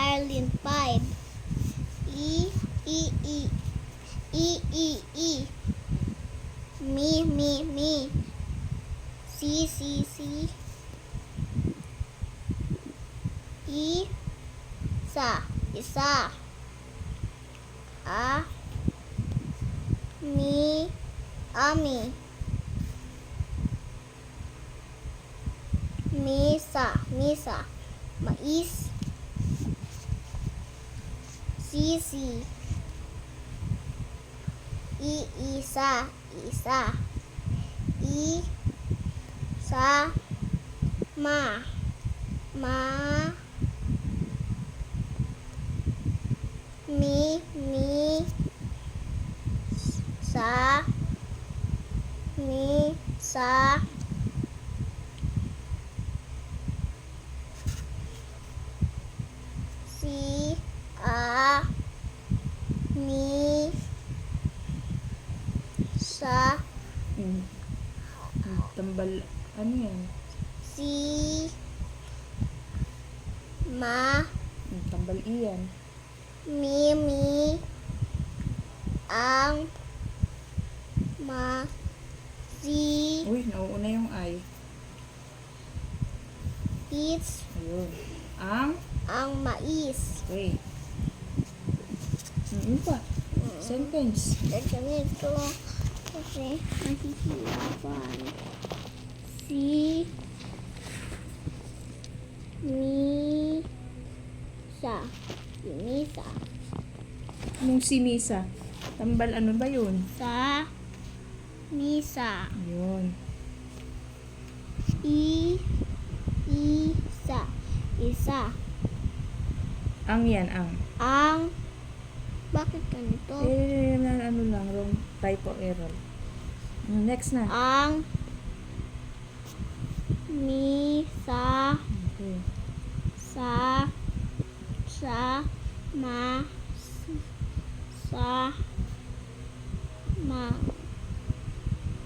violin 5. E, E, E. E, E, E. Me, me, me. C, C, C. Isa, isa. A, mi, ami. Misa, misa. Mais. Sisi. Isa, isa. Sa, ma. Mi, sa, si, mi, sa, Tambal, ano yan? si, ma, Tambal iyan. mi, ang, ma, si, Uy, nauuna yung I. is, Ayun. ang mais. Wait. Yun pa. Sentence. Ganito kasi nahihirapan. Si, mi, sa. Misa. Anong si Misa? Tambal ano ba yun? Sa, misa. Ayun. Isa. Isa. Ang yan, ang. Ang, bakit ganito? Ano lang, wrong typo error. Next na. Ang, misa, Okay. sa, ma,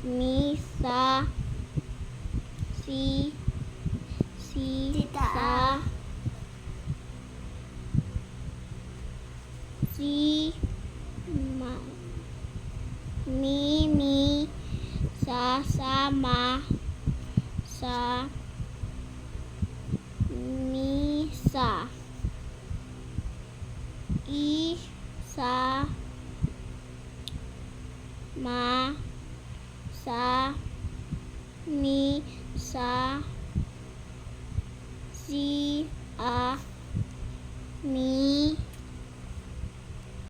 misa, si, sa, si, ma, mi, sasama, sa, misa, isa, ma, sa, mi, sa, si, mi,